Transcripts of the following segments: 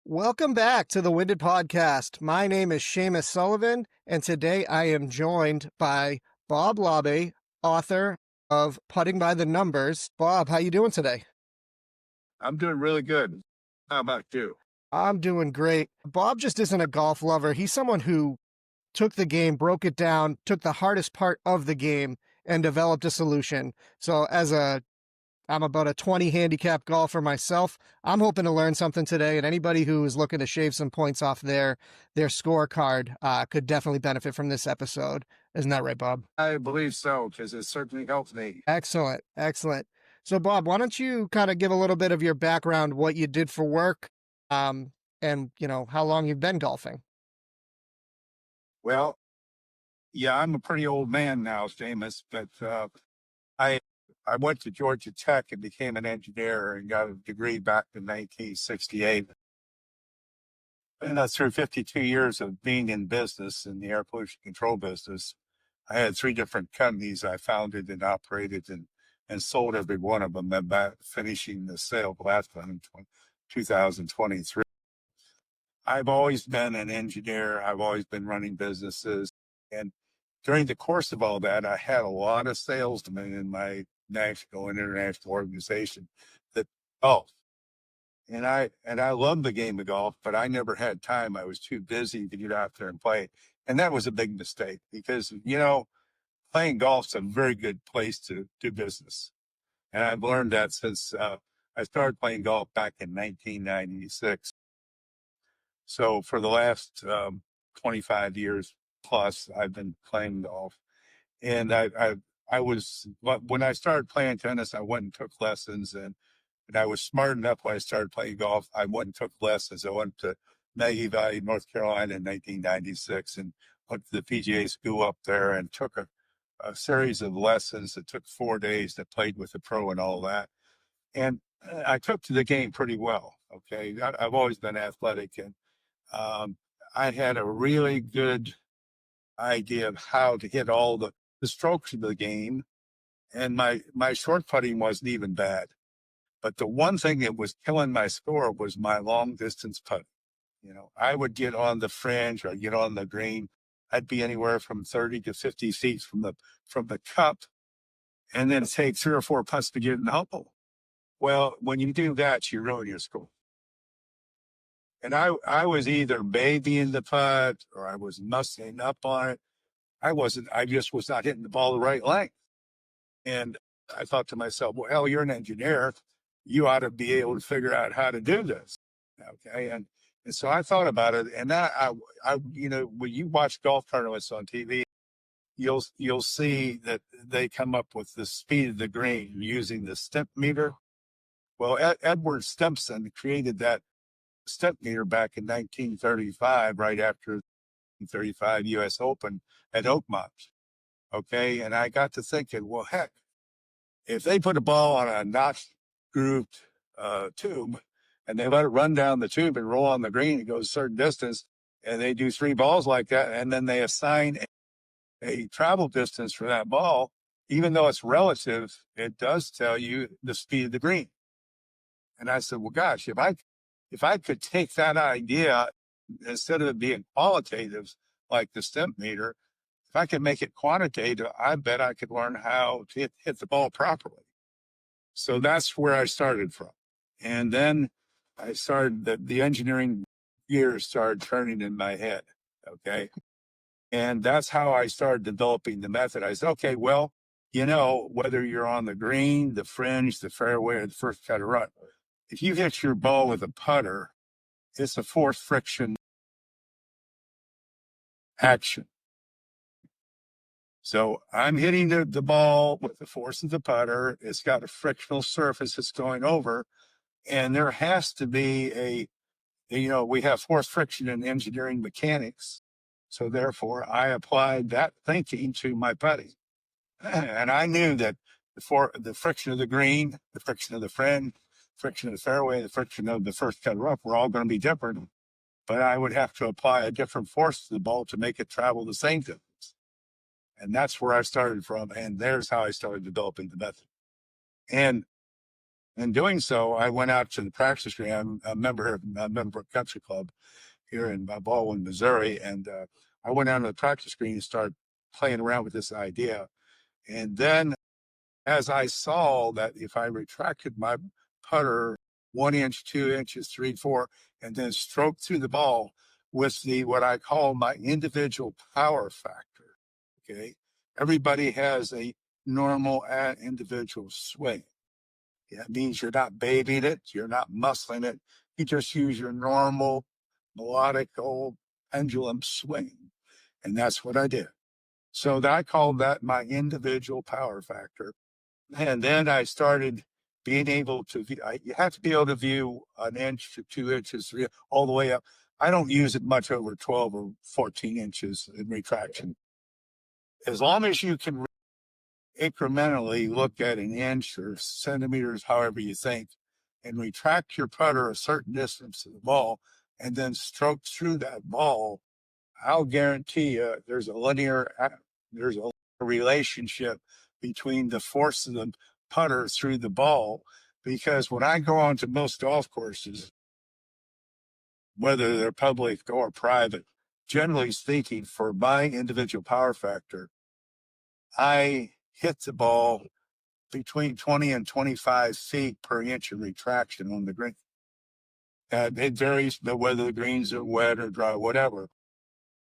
Welcome back to the Winded Podcast. My name is Shamus Sullivan, and today I am joined by Bob Labbe, author of Putting by the Numbers. Bob, how you doing today? I'm doing really good. How about you? I'm doing great. Bob just isn't a golf lover. He's someone who took the game, broke it down, took the hardest part of the game, and developed a solution. So I'm about a 20 handicap golfer myself. I'm hoping to learn something today, and anybody who is looking to shave some points off their scorecard could definitely benefit from this episode. Isn't that right, Bob? I believe so, because it certainly helps me. Excellent, excellent. So, Bob, why don't you kind of give a little bit of your background, what you did for work, and how long you've been golfing? Well, yeah, I'm a pretty old man now, Seamus, but I I went to Georgia Tech and became an engineer and got a degree back in 1968. And that's through 52 years of being in business in the air pollution control business. I had three different companies I founded and operated and sold every one of them, and back finishing the sale of the last one in 2023. I've always been an engineer. I've always been running businesses. And during the course of all that, I had a lot of salesmen in my national and international organization that, and I love the game of golf, but I never had time. I was too busy to get out there and play. And that was a big mistake because, playing golf's a very good place to do business. And I've learned that since I started playing golf back in 1996. So for the last 25 years plus, I've been playing golf. And when I started playing tennis, I went and took lessons. And I was smart enough when I started playing golf, I went and took lessons. I went to Maggie Valley, North Carolina in 1996 and went to the PGA school up there and took a series of lessons that took 4 days that played with the pro and all that. And I took to the game pretty well. Okay. I've always been athletic, and I had a really good idea of how to hit all the strokes of the game. And my short putting wasn't even bad. But the one thing that was killing my score was my long distance putt. I would get on the fringe or get on the green. I'd be anywhere from 30 to 50 feet from the cup, and then take 3 or 4 putts to get in the hole. Well, when you do that, you ruin your score. And I was either babying the putt or I was mussing up on it. I just was not hitting the ball the right length. And I thought to myself, well, hell, you're an engineer. You ought to be able to figure out how to do this. Okay. And so I thought about it. And when you watch golf tournaments on TV, you'll see that they come up with the speed of the green using the stimp meter. Well, Edward Stimpson created that stimp meter back in 1935, right after the 35 U.S. Open at Oakmont. Okay. And I got to thinking, well, heck, if they put a ball on a notch grooved tube and they let it run down the tube and roll on the green, it goes a certain distance, and they do 3 balls like that, and then they assign a travel distance for that ball, even though it's relative, it does tell you the speed of the green. And I said, well, gosh, if I could take that idea, instead of it being qualitative like the stimp meter, if I could make it quantitative, I bet I could learn how to hit the ball properly. So that's where I started from. And then I started, the engineering gears started turning in my head. Okay. And that's how I started developing the method. I said, okay, well, whether you're on the green, the fringe, the fairway, or the first cut or run, if you hit your ball with a putter, it's a force friction action. So I'm hitting the ball with the force of the putter. It's got a frictional surface it's going over. And there has to be we have force friction in engineering mechanics. So therefore, I applied that thinking to my putting. And I knew that the friction of the green, the friction of the fringe, friction of the fairway, the friction of the first cut rough were all going to be different. But I would have to apply a different force to the ball to make it travel the same distance. And that's where I started from. And there's how I started developing the method. And In doing so, I went out to the practice green. I'm a member of Country Club here in Baldwin, Missouri, and I went out to the practice green and started playing around with this idea. And then, as I saw that if I retracted my putter 1 inch, 2 inches, 3, 4, and then stroked through the ball with the what I call my individual power factor. Okay, everybody has a normal individual swing. That means you're not babying it, you're not muscling it. You just use your normal melodic old pendulum swing. And that's what I did. So I called that my individual power factor. And then I started being able to, you have to be able to view 1 inch to 2 inches, all the way up. I don't use it much over 12 or 14 inches in retraction. As long as you can incrementally look at 1 inch or centimeters, however you think, and retract your putter a certain distance to the ball and then stroke through that ball, I'll guarantee you there's a linear relationship between the force of the putter through the ball. Because when I go on to most golf courses, whether they're public or private, generally speaking, for my individual power factor, I hit the ball between 20 and 25 feet per inch of retraction on the green. It varies whether the greens are wet or dry, whatever.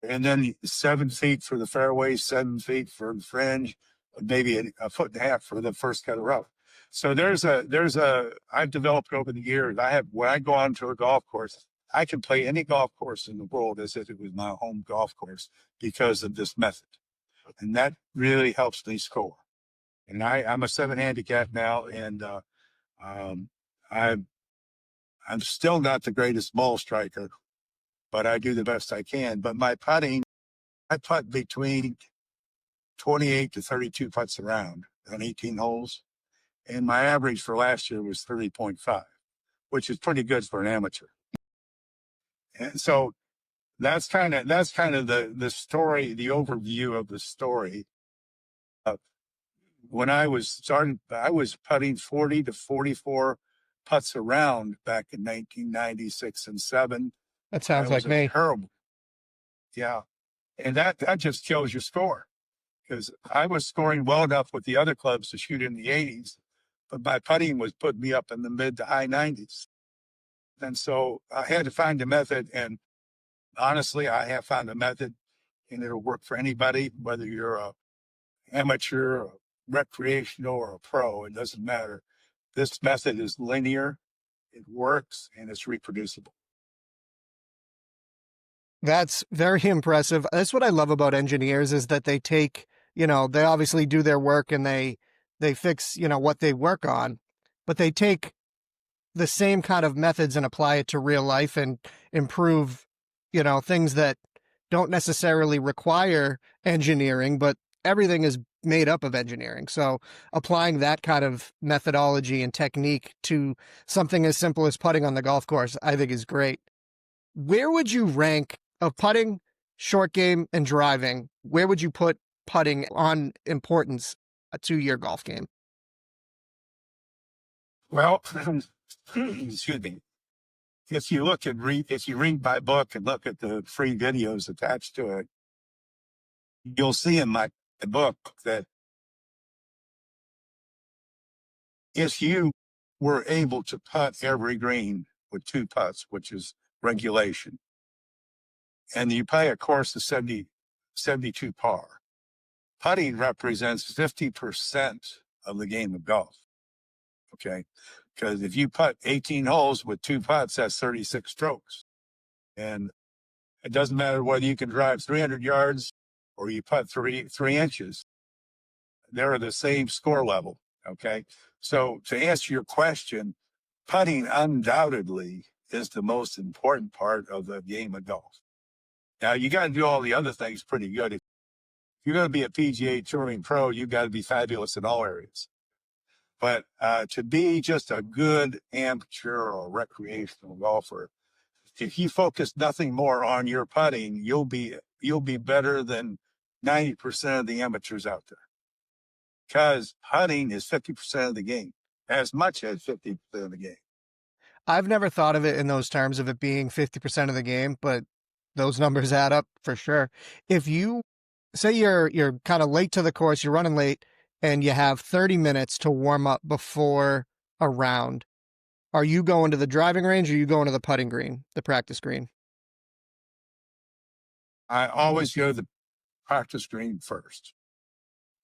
And then 7 feet for the fairway, 7 feet for the fringe, maybe a foot and a half for the first cut of rough. So I've developed over the years. When I go on to a golf course, I can play any golf course in the world as if it was my home golf course because of this method. And that really helps me score. And I'm a 7 handicap now, and I'm still not the greatest ball striker, but I do the best I can. But my putting, I putt between 28 to 32 putts around on 18 holes, and my average for last year was 30.5, which is pretty good for an amateur. And so that's kind of the story, the overview of the story. When I was putting 40 to 44 putts around back in 1996 and 7. That sounds I was like me. terrible. Yeah. And that just kills your score, because I was scoring well enough with the other clubs to shoot in the 80s, but my putting was putting me up in the mid to high 90s. And so I had to find a method. And honestly, I have found a method, and it'll work for anybody, whether you're a amateur, a recreational, or a pro. It doesn't matter. This method is linear, it works, and it's reproducible. That's very impressive. That's what I love about engineers, is that they take, they obviously do their work and they fix, what they work on, but they take the same kind of methods and apply it to real life and improve, things that don't necessarily require engineering, but everything is made up of engineering. So applying that kind of methodology and technique to something as simple as putting on the golf course, I think is great. Where would you rank of putting, short game, and driving? Where would you put putting on importance to your golf game? Well, excuse me. If you read my book and look at the free videos attached to it, you'll see in my book that if you were able to putt every green with 2 putts, which is regulation, and you play a course of 72 par, putting represents 50% of the game of golf. Okay. Because if you putt 18 holes with 2 putts, that's 36 strokes. And it doesn't matter whether you can drive 300 yards or you putt 3 inches. They're the same score level. Okay. So to answer your question, putting undoubtedly is the most important part of the game of golf. Now, you got to do all the other things pretty good. If you're going to be a PGA Touring pro, you got to be fabulous in all areas. But to be just a good amateur or recreational golfer, if you focus nothing more on your putting, you'll be better than 90% of the amateurs out there. Because putting is 50% of the game. as much as 50% of the game. I've never thought of it in those terms of it being 50% of the game, but those numbers add up for sure. If you say you're kind of late to the course, you're running late, and you have 30 minutes to warm up before a round, are you going to the driving range or are you going to the putting green, the practice green? I always go to the practice green first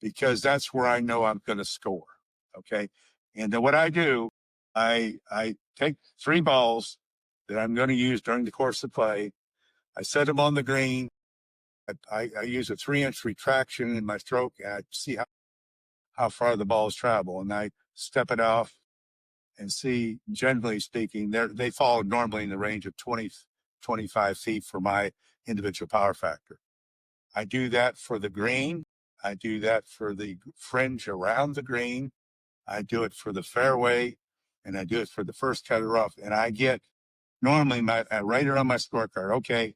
because that's where I know I'm going to score. Okay. And then what I do, I take 3 balls that I'm going to use during the course of play. I set them on the green. I use a 3-inch retraction in my stroke. And I see how far the balls travel. And I step it off and see, generally speaking, they fall normally in the range of 20, 25 feet for my individual power factor. I do that for the green. I do that for the fringe around the green. I do it for the fairway, and I do it for the first cut of rough. And I get normally I write it on my scorecard. Okay,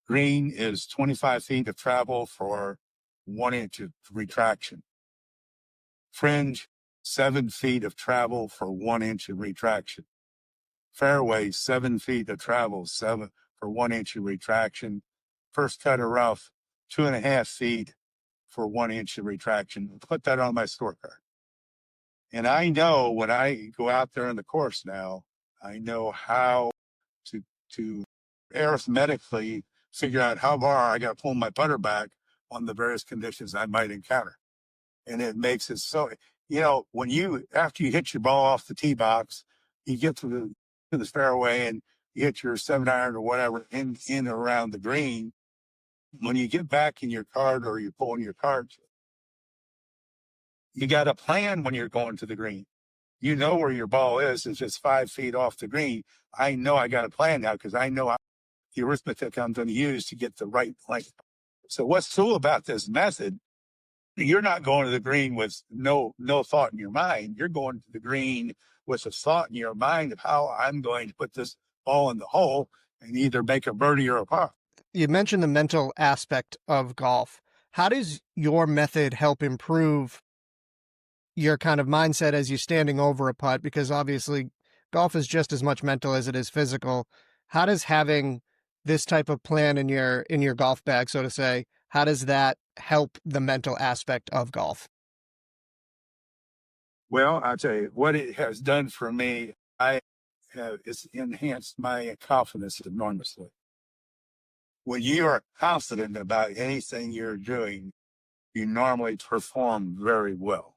green is 25 feet of travel for 1 inch of retraction. Fringe, 7 feet of travel for 1 inch of retraction. Fairway, 7 feet of travel, 7 for 1 inch of retraction. First cut of rough, 2.5 feet for 1 inch of retraction. Put that on my scorecard. And I know when I go out there on the course now, I know how to arithmetically figure out how far I got to pull my putter back on the various conditions I might encounter. And it makes it so, when after you hit your ball off the tee box, you get to the fairway and you hit your 7-iron or whatever in around the green. When you get back in your cart or you're pulling your cart, you got a plan when you're going to the green. You know where your ball is. It's just 5 feet off the green. I know I got a plan now because I know the arithmetic I'm going to use to get the right length. So what's cool about this method, you're not going to the green with no thought in your mind. You're going to the green with a thought in your mind of how I'm going to put this ball in the hole and either make a birdie or a par. You mentioned the mental aspect of golf. How does your method help improve your kind of mindset as you're standing over a putt? Because obviously golf is just as much mental as it is physical. How does having this type of plan in your golf bag, so to say, how does that help the mental aspect of golf? Well, I'll tell you what it has done for me. It's enhanced my confidence enormously. When you are confident about anything you're doing, you normally perform very well.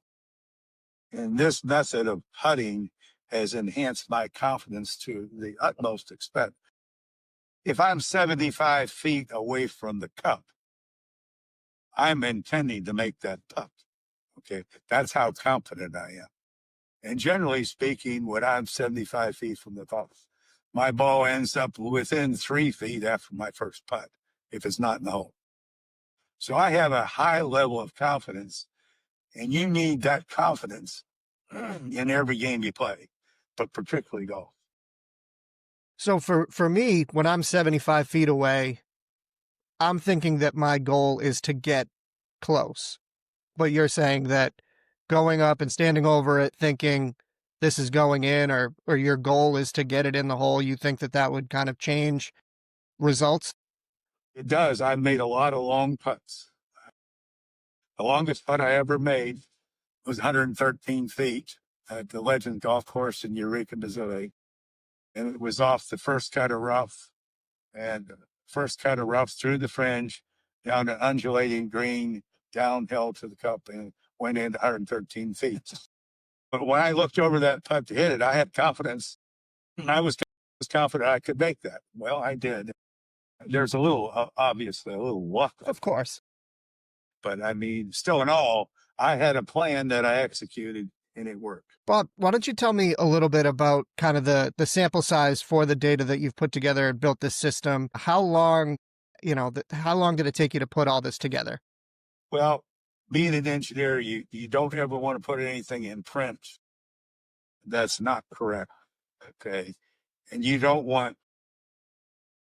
And this method of putting has enhanced my confidence to the utmost extent. If I'm 75 feet away from the cup, I'm intending to make that putt. Okay. That's how confident I am. And generally speaking, when I'm 75 feet from the cup, my ball ends up within 3 feet after my first putt, if it's not in the hole. So I have a high level of confidence, and you need that confidence in every game you play, but particularly golf. So for me, when I'm 75 feet away, I'm thinking that my goal is to get close. But you're saying that going up and standing over it thinking this is going in, or your goal is to get it in the hole, you think that that would kind of change results? It does. I've made a lot of long putts. The longest putt I ever made was 113 feet at the Legend Golf Course in Eureka, Missouri. And it was off the first cut of rough through the fringe, down an undulating green, downhill to the cup, and went in 113 feet. But when I looked over that putt to hit it, I had confidence. I was confident I could make that. Well, I did. There's a little, obviously, a little luck, Of course. but I mean, still in all, I had a plan that I executed and it worked. Bob, why don't you tell me a little bit about kind of the sample size for the data that you've put together and built this system? How long, how long did it take you to put all this together? Well, being an engineer, you don't ever want to put anything in print that's not correct. Okay. And you don't want,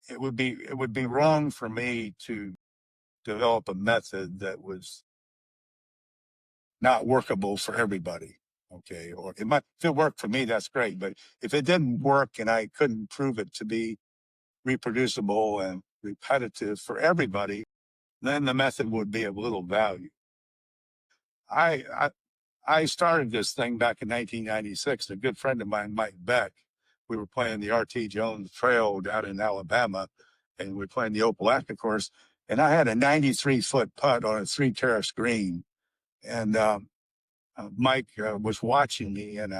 it would be wrong for me to develop a method that was not workable for everybody. Okay. Or it might, if it worked for me, that's great. But if it didn't work and I couldn't prove it to be reproducible and repetitive for everybody, then the method would be of little value. I, I, I started this thing back in 1996. A good friend of mine, Mike Beck, we were playing the R.T. Jones Trail down in Alabama, and we were playing the Opelika course. And I had a 93-foot putt on a 3-terrace green. And Mike was watching me, and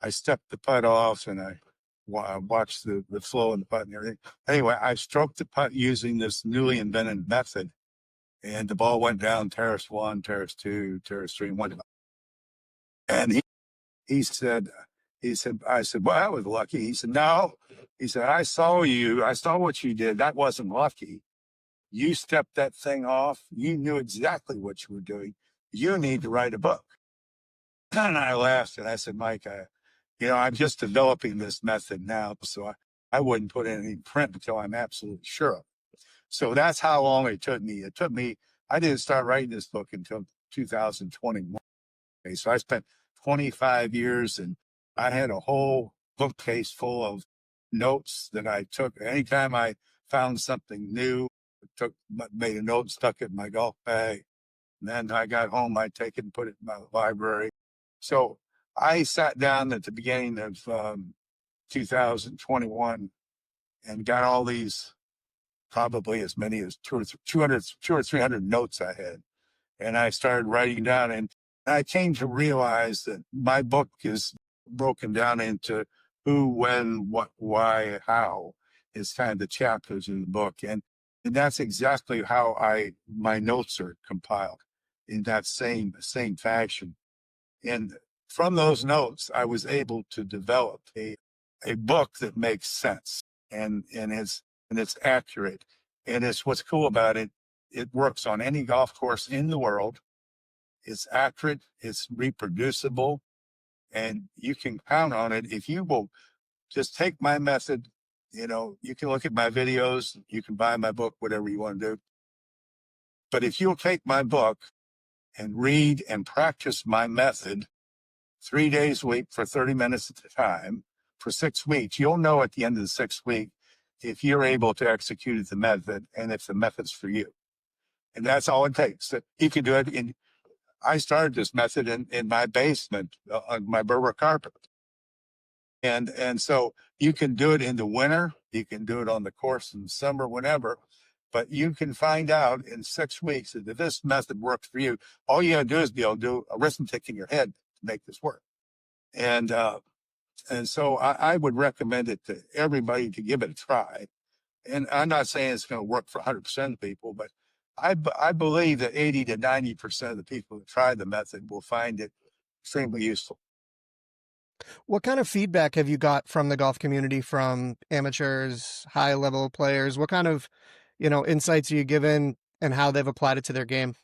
I stepped the putt off, and I watched the flow of the putt and everything. Anyway, I stroked the putt using this newly invented method, and the ball went down terrace 1, terrace 2, terrace 3, and went. And he said, I said, well, that was lucky. He said, no. He said, I saw you. I saw what you did. That wasn't lucky. You stepped that thing off. You knew exactly what you were doing. You need to write a book. And I laughed and I said, Mike, I'm just developing this method now. So I wouldn't put in any print until I'm absolutely sure of it. So that's how long it took me. I didn't start writing this book until 2021. Okay, so I spent 25 years and I had a whole bookcase full of notes that I took. Anytime I found something new, made a note, stuck it in my golf bag. And then I got home, I'd take it and put it in my library. So I sat down at the beginning of 2021 and got all these, probably as many as 200 or 300 notes I had. And I started writing down, and I came to realize that my book is broken down into who, when, what, why, how is kind of the chapters in the book. And that's exactly how my notes are compiled in that same fashion. And from those notes, I was able to develop a book that makes sense and it's accurate. And it's what's cool about it. It works on any golf course in the world. It's accurate, it's reproducible, and you can count on it. If you will just take my method, you can look at my videos, you can buy my book, whatever you want to do. But if you'll take my book and read and practice my method 3 days a week for 30 minutes at a time for 6 weeks, you'll know at the end of the 6th week if you're able to execute the method and if the method's for you. And that's all it takes. You can do it I started this method in my basement on my Berber carpet. And so you can do it in the winter, you can do it on the course in the summer, whenever, but you can find out in 6 weeks that if this method works for you, all you gotta do is be able to do arithmetic in your head to make this work. And so I would recommend it to everybody to give it a try. And I'm not saying it's going to work for 100% of people, but I believe that 80 to 90% of the people who try the method will find it extremely useful. What kind of feedback have you got from the golf community, from amateurs, high level players? What kind of, insights are you given and how they've applied it to their game?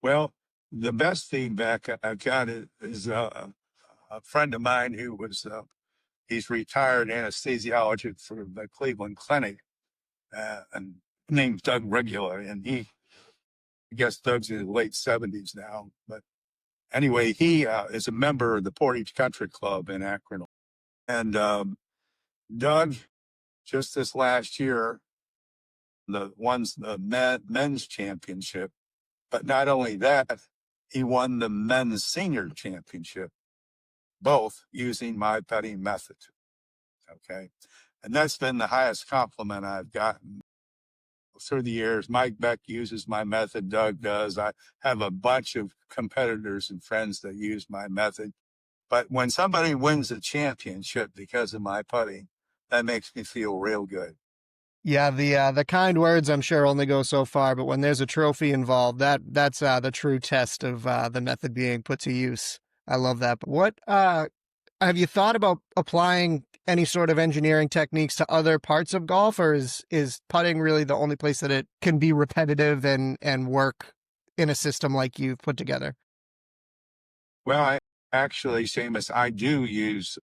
Well, the best feedback I've got is a friend of mine who was, he's retired anesthesiologist for the Cleveland Clinic, and named Doug Regula. And I guess Doug's in his late 70s now, but anyway, he is a member of the Portage Country Club in Akron. And Doug, just this last year, the men's championship. But not only that, he won the men's senior championship, both using my putting method. Okay. And that's been the highest compliment I've gotten through the years. Mike Beck uses my method. Doug does. I have a bunch of competitors and friends that use my method. But when somebody wins a championship because of my putting, that makes me feel real good. Yeah, the kind words I'm sure only go so far, but when there's a trophy involved, that's the true test of the method being put to use. I love that. But what have you thought about applying any sort of engineering techniques to other parts of golf, or is putting really the only place that it can be repetitive and work in a system like you've put together? Well, Shamus, I do use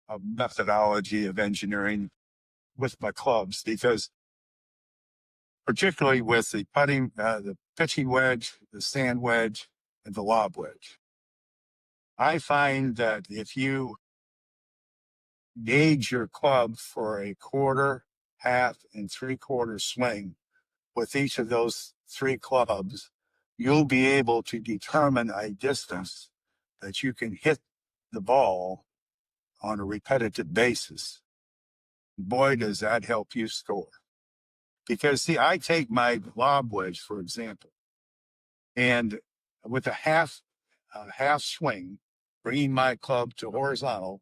a methodology of engineering with my clubs, because particularly with the putting, the pitching wedge, the sand wedge, and the lob wedge. I find that if you gauge your club for a quarter, half, and three-quarter swing with each of those three clubs, you'll be able to determine a distance that you can hit the ball on a repetitive basis. Boy, does that help you score. Because, see, I take my lob wedge, for example, and with a half swing, bringing my club to horizontal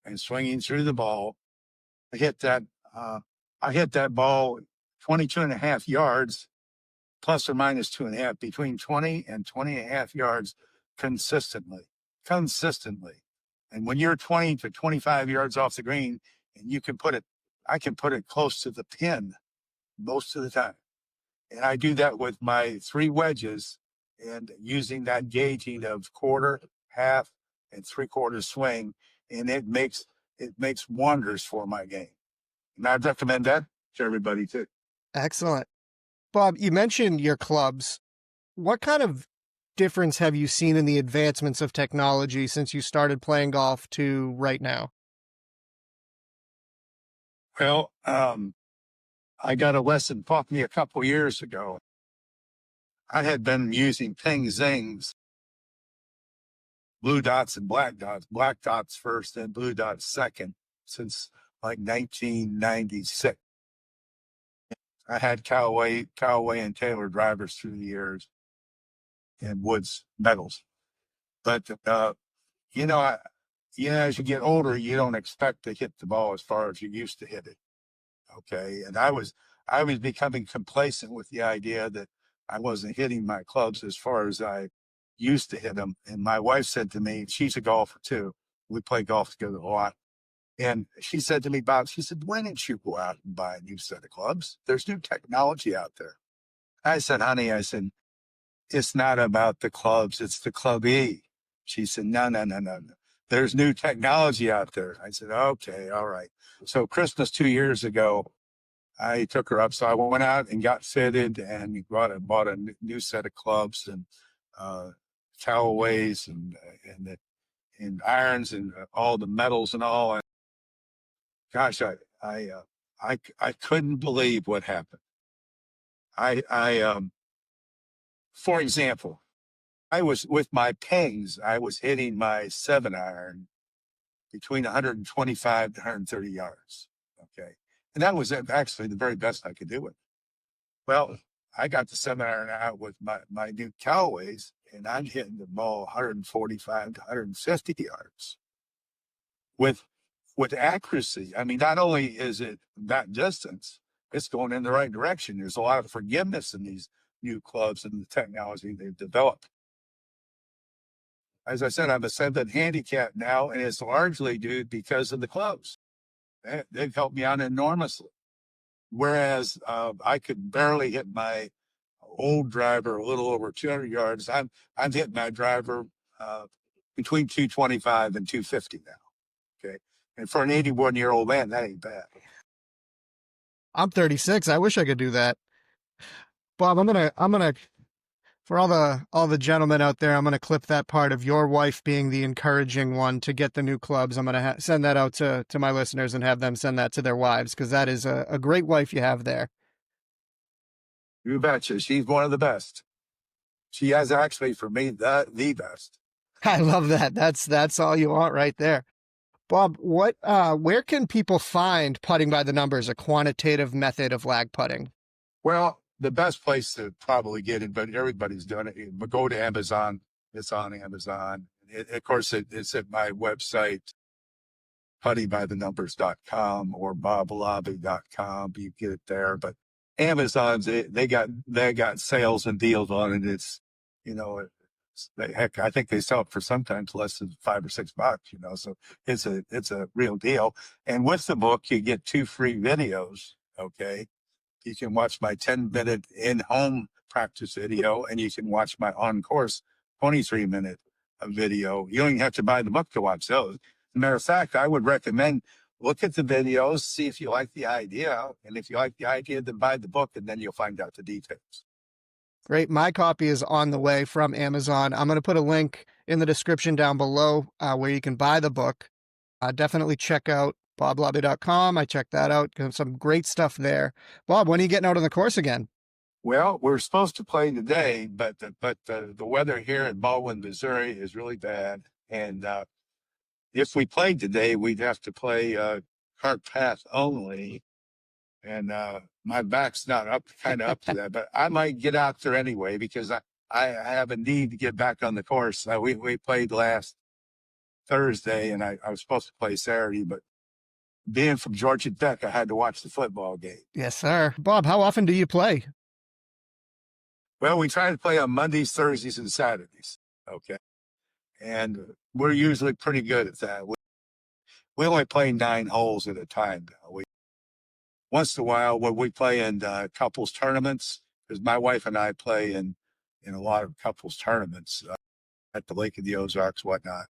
and swinging through the ball, I hit that. I hit that ball 22 and a half yards, plus or minus 2.5, between 20 and 20 and a half yards consistently. And when you're 20 to 25 yards off the green, and I can put it close to the pin most of the time. And I do that with my three wedges and using that gauging of quarter, half, and three-quarter swing. And it makes wonders for my game. And I'd recommend that to everybody too. Excellent. Bob, you mentioned your clubs. What kind of difference have you seen in the advancements of technology since you started playing golf to right now? Well, I got a lesson taught me a couple years ago. I had been using Ping Zings, blue dots and black dots first, then blue dots second, since like 1996. I had Callaway and Taylor drivers through the years and Woods metals. But, as you get older, you don't expect to hit the ball as far as you used to hit it. Okay. And I was becoming complacent with the idea that I wasn't hitting my clubs as far as I used to hit them. And my wife said to me, she's a golfer too. We play golf together a lot. And she said to me, Bob, she said, why didn't you go out and buy a new set of clubs? There's new technology out there. I said, honey, it's not about the clubs. It's the club E. She said, no. There's new technology out there. I said, okay, all right. So Christmas 2 years ago, I took her up. So I went out and got fitted and bought a new set of clubs and Callaways and irons and all the metals and all. And gosh, I couldn't believe what happened. For example, I was with my pings. I was hitting my 7-iron between 125 to 130 yards. Okay. And that was actually the very best I could do it. Well, I got the 7-iron out with my new Callaways, and I'm hitting the ball 145 to 150 yards with accuracy. I mean, not only is it that distance, it's going in the right direction. There's a lot of forgiveness in these new clubs and the technology they've developed. As I said, I'm a 7th handicap now, and it's largely due because of the clubs. They've helped me out enormously. Whereas I could barely hit my old driver a little over 200 yards. I'm hitting my driver between 225 and 250 now. Okay, and for an 81-year-old man, that ain't bad. I'm 36. I wish I could do that. Bob, I'm gonna for all the gentlemen out there, I'm gonna clip that part of your wife being the encouraging one to get the new clubs. I'm gonna send that out to my listeners and have them send that to their wives, because that is a great wife you have there. You betcha. She's one of the best. She has actually, for me, the best. I love that. That's all you want right there. Bob, where can people find Putting by the Numbers, a quantitative method of lag putting? Well, the best place to probably get it, but everybody's done it, but go to Amazon. It's on Amazon. Of course, it's at my website, puttingbythenumbers.com or boblabbe.com. You get it there. But Amazon's, they got sales and deals on it. It's, heck, I think they sell it for sometimes less than $5 or $6, so it's a real deal. And with the book, you get 2 free videos. Okay. You can watch my 10-minute in-home practice video, and you can watch my on-course 23-minute video. You don't even have to buy the book to watch those. As a matter of fact, I would recommend look at the videos, see if you like the idea. And if you like the idea, then buy the book, and then you'll find out the details. Great. My copy is on the way from Amazon. I'm going to put a link in the description down below where you can buy the book. Definitely check out boblabbe.com. I checked that out. Some great stuff there. Bob, when are you getting out on the course again? Well, we're supposed to play today, but the weather here in Baldwin, Missouri is really bad. And if we played today, we'd have to play cart path only. And my back's not kind of up to that, but I might get out there anyway because I have a need to get back on the course. We played last Thursday, and I was supposed to play Saturday, but being from Georgia Tech, I had to watch the football game. Yes, sir. Bob, how often do you play? Well, we try to play on Mondays, Thursdays, and Saturdays. Okay. And we're usually pretty good at that. We only play 9 holes at a time now. Once in a while, when we play in couples tournaments, because my wife and I play in a lot of couples tournaments at the Lake of the Ozarks, whatnot.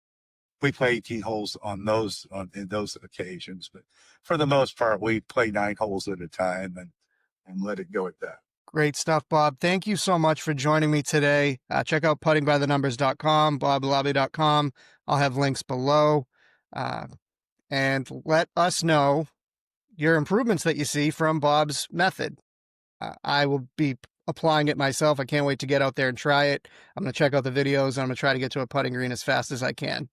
We play 18 holes in those occasions, but for the most part, we play 9 holes at a time and let it go at that. Great stuff, Bob. Thank you so much for joining me today. Check out puttingbythenumbers.com, boblabbe.com. I'll have links below. And let us know your improvements that you see from Bob's method. I will be applying it myself. I can't wait to get out there and try it. I'm going to check out the videos, and I'm going to try to get to a putting green as fast as I can.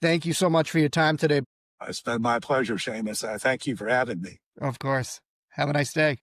Thank you so much for your time today. It's been my pleasure, Shamus. Thank you for having me. Of course. Have a nice day.